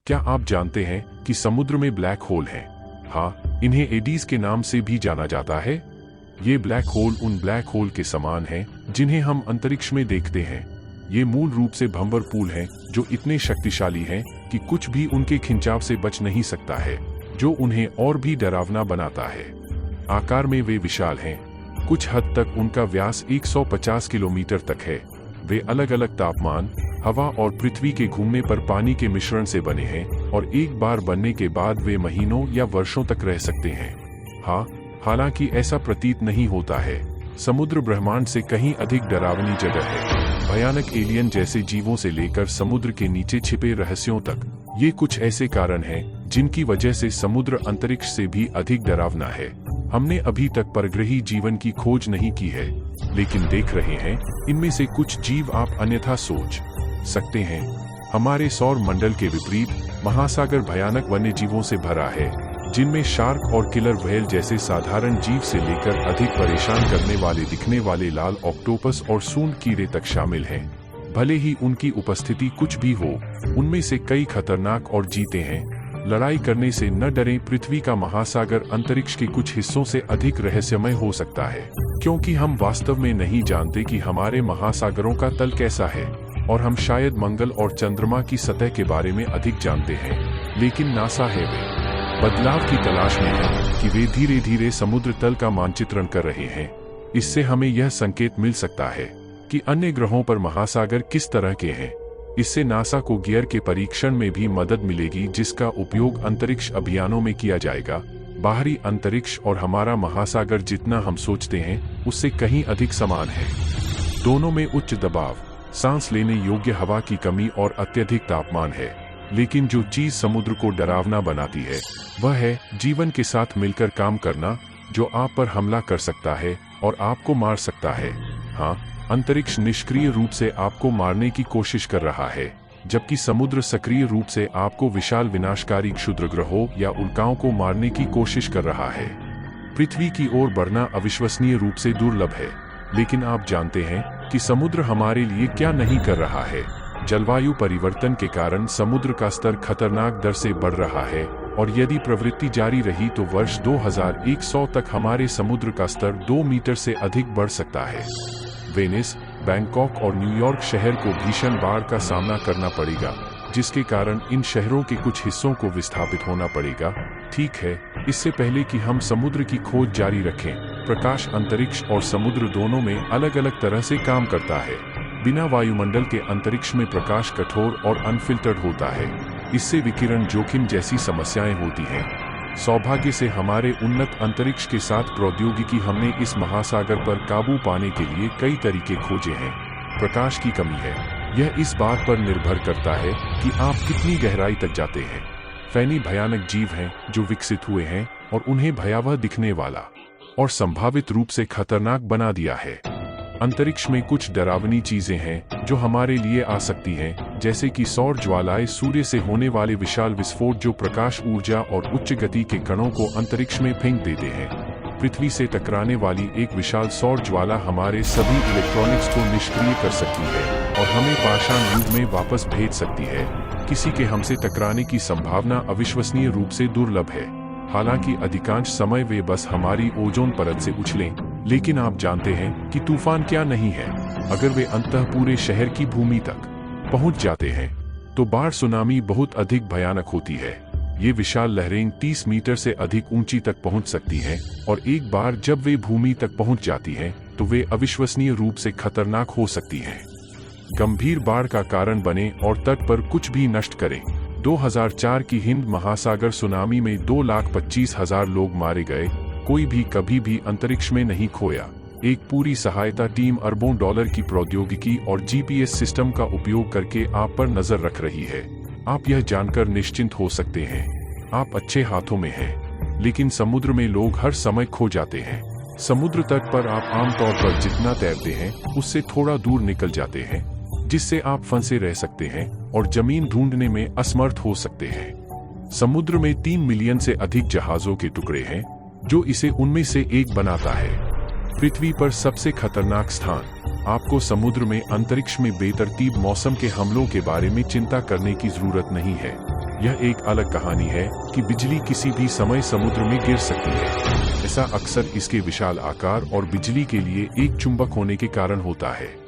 क्या आप जानते हैं कि समुद्र में ब्लैक होल हैं? हाँ, इन्हें एडीज के नाम से भी जाना जाता है। ये ब्लैक होल उन ब्लैक होल के समान हैं जिन्हें हम अंतरिक्ष में देखते हैं। ये मूल रूप से भंवर पूल हैं जो इतने शक्तिशाली हैं कि कुछ भी उनके खिंचाव से बच नहीं सकता है, जो उन्हें और भी डरावना बनाता है। आकार में वे विशाल हैं, कुछ हद तक उनका व्यास 150 किलोमीटर तक है। वे अलग अलग तापमान, हवा और पृथ्वी के घूमने पर पानी के मिश्रण से बने हैं और एक बार बनने के बाद वे महीनों या वर्षों तक रह सकते हैं। हाँ, हालांकि ऐसा प्रतीत नहीं होता है। समुद्र ब्रह्मांड से कहीं अधिक डरावनी जगह है। भयानक एलियन जैसे जीवों से लेकर समुद्र के नीचे छिपे रहस्यों तक, ये कुछ ऐसे कारण हैं जिनकी वजह से समुद्र अंतरिक्ष से भी अधिक डरावना है। हमने अभी तक परग्रही जीवन की खोज नहीं की है, लेकिन देख रहे हैं इनमें से कुछ जीव आप अन्यथा सोच सकते हैं। हमारे सौर मंडल के विपरीत महासागर भयानक वन्य जीवों से भरा है, जिनमें शार्क और किलर व्हेल जैसे साधारण जीव से लेकर अधिक परेशान करने वाले दिखने वाले लाल ऑक्टोपस और सूंड कीड़े तक शामिल हैं। भले ही उनकी उपस्थिति कुछ भी हो, उनमें से कई खतरनाक और जीते हैं। लड़ाई करने से न डरें। पृथ्वी का महासागर अंतरिक्ष के कुछ हिस्सों से अधिक रहस्यमय हो सकता है, क्योंकि हम वास्तव में नहीं जानते कि हमारे महासागरों का तल कैसा है, और हम शायद मंगल और चंद्रमा की सतह के बारे में अधिक जानते हैं। लेकिन नासा है वे बदलाव की तलाश में है कि वे धीरे धीरे समुद्र तल का मानचित्रण कर रहे हैं। इससे हमें यह संकेत मिल सकता है कि अन्य ग्रहों पर महासागर किस तरह के हैं। इससे नासा को गियर के परीक्षण में भी मदद मिलेगी, जिसका उपयोग अंतरिक्ष अभियानों में किया जाएगा। बाहरी अंतरिक्ष और हमारा महासागर जितना हम सोचते हैं उससे कहीं अधिक समान है। दोनों में उच्च दबाव, सांस लेने योग्य हवा की कमी और अत्यधिक तापमान है। लेकिन जो चीज समुद्र को डरावना बनाती है वह है जीवन के साथ मिलकर काम करना, जो आप पर हमला कर सकता है और आपको मार सकता है। हाँ, अंतरिक्ष निष्क्रिय रूप से आपको मारने की कोशिश कर रहा है, जबकि समुद्र सक्रिय रूप से आपको विशाल विनाशकारी क्षुद्रग्रहों या उल्काओं को मारने की कोशिश कर रहा है। पृथ्वी की ओर बढ़ना अविश्वसनीय रूप से दुर्लभ है, लेकिन आप जानते हैं कि समुद्र हमारे लिए क्या नहीं कर रहा है। जलवायु परिवर्तन के कारण समुद्र का स्तर खतरनाक दर से बढ़ रहा है, और यदि प्रवृत्ति जारी रही तो वर्ष 2100 तक हमारे समुद्र का स्तर 2 मीटर से अधिक बढ़ सकता है। वेनिस, बैंकॉक और न्यूयॉर्क शहर को भीषण बाढ़ का सामना करना पड़ेगा, जिसके कारण इन शहरों के कुछ हिस्सों को विस्थापित होना पड़ेगा। ठीक है, इससे पहले कि हम समुद्र की खोज जारी रखें, प्रकाश अंतरिक्ष और समुद्र दोनों में अलग अलग तरह से काम करता है। बिना वायुमंडल के अंतरिक्ष में प्रकाश कठोर और अनफिल्टर्ड होता है। इससे विकिरण जोखिम जैसी समस्याएं होती हैं। सौभाग्य से हमारे उन्नत अंतरिक्ष के साथ प्रौद्योगिकी, हमने इस महासागर पर काबू पाने के लिए कई तरीके खोजे हैं। प्रकाश की कमी है, यह इस बात पर निर्भर करता है कि आप कितनी गहराई तक जाते हैं। फैनी भयानक जीव हैं जो विकसित हुए हैं और उन्हें भयावह दिखने वाला और संभावित रूप से खतरनाक बना दिया है। अंतरिक्ष में कुछ डरावनी चीजें हैं जो हमारे लिए आ सकती हैं, जैसे कि सौर ज्वालाएं, सूर्य से होने वाले विशाल विस्फोट जो प्रकाश ऊर्जा और उच्च गति के कणों को अंतरिक्ष में फेंक देते हैं। पृथ्वी से टकराने वाली एक विशाल सौर ज्वाला हमारे सभी इलेक्ट्रॉनिक्स को निष्क्रिय कर सकती है और हमें पाषाण युग में वापस भेज सकती है। किसी के हमसे टकराने की संभावना अविश्वसनीय रूप से दुर्लभ है। हालांकि अधिकांश समय वे बस हमारी ओजोन परत से उछलें, लेकिन आप जानते हैं कि तूफान क्या नहीं है। अगर वे अंततः पूरे शहर की भूमि तक पहुंच जाते हैं तो बाढ़ सुनामी बहुत अधिक भयानक होती है। ये विशाल लहरें 30 मीटर से अधिक ऊंची तक पहुंच सकती हैं, और एक बार जब वे भूमि तक पहुंच जाती हैं तो वे अविश्वसनीय रूप से खतरनाक हो सकती हैं। गंभीर बाढ़ का कारण बने और तट पर कुछ भी नष्ट करें। 2004 की हिंद महासागर सुनामी में 2,25,000 लोग मारे गए। कोई भी कभी भी अंतरिक्ष में नहीं खोया। एक पूरी सहायता टीम अरबों डॉलर की प्रौद्योगिकी और जीपीएस सिस्टम का उपयोग करके आप पर नजर रख रही है। आप यह जानकर निश्चिंत हो सकते हैं, आप अच्छे हाथों में हैं। लेकिन समुद्र में लोग हर समय खो जाते हैं। समुद्र तट पर आप आमतौर पर जितना तैरते हैं उससे थोड़ा दूर निकल जाते हैं, जिससे आप फंसे रह सकते हैं और जमीन ढूंढने में असमर्थ हो सकते हैं। समुद्र में 3 मिलियन से अधिक जहाजों के टुकड़े हैं, जो इसे उनमें से एक बनाता है। पृथ्वी पर सबसे खतरनाक स्थान। आपको समुद्र में अंतरिक्ष में बेतरतीब मौसम के हमलों के बारे में चिंता करने की जरूरत नहीं है। यह एक अलग कहानी है कि बिजली किसी भी समय समुद्र में गिर सकती है। ऐसा अक्सर इसके विशाल आकार और बिजली के लिए एक चुंबक होने के कारण होता है।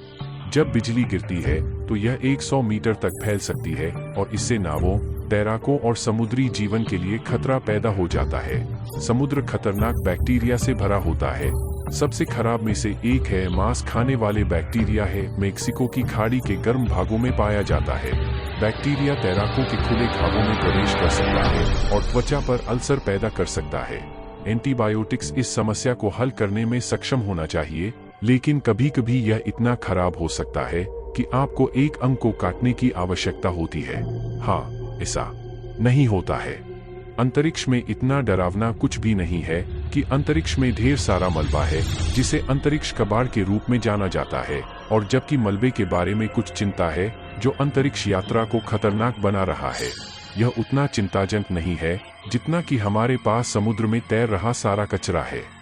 जब बिजली गिरती है तो यह 100 मीटर तक फैल सकती है और इससे नावों, तैराकों और समुद्री जीवन के लिए खतरा पैदा हो जाता है। समुद्र खतरनाक बैक्टीरिया से भरा होता है। सबसे खराब में से एक है मांस खाने वाले बैक्टीरिया है। मेक्सिको की खाड़ी के गर्म भागों में पाया जाता है। बैक्टीरिया तैराकों के खुले घावों में प्रवेश कर सकता है और त्वचा पर अल्सर पैदा कर सकता है। एंटीबायोटिक्स इस समस्या को हल करने में सक्षम होना चाहिए, लेकिन कभी-कभी यह इतना खराब हो सकता है कि आपको एक अंग को काटने की आवश्यकता होती है। हाँ, ऐसा नहीं होता है। अंतरिक्ष में इतना डरावना कुछ भी नहीं है कि अंतरिक्ष में ढेर सारा मलबा है जिसे अंतरिक्ष कबाड़ के रूप में जाना जाता है, और जबकि मलबे के बारे में कुछ चिंता है जो अंतरिक्ष यात्रा को खतरनाक बना रहा है, यह उतना चिंताजनक नहीं है जितना कि हमारे पास समुद्र में तैर रहा सारा कचरा है।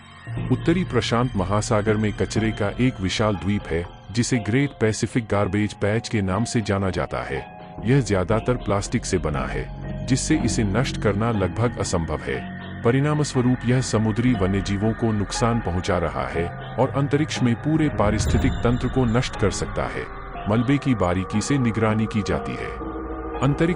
उत्तरी प्रशांत महासागर में कचरे का एक विशाल द्वीप है जिसे ग्रेट पैसिफिक गार्बेज पैच के नाम से जाना जाता है। यह ज्यादातर प्लास्टिक से बना है, जिससे इसे नष्ट करना लगभग असंभव है। परिणामस्वरूप यह समुद्री वन्यजीवों को नुकसान पहुंचा रहा है और अंतरिक्ष में पूरे पारिस्थितिक तंत्र को नष्ट कर सकता है। मलबे की बारीकी से निगरानी की जाती है। अंतरिक्ष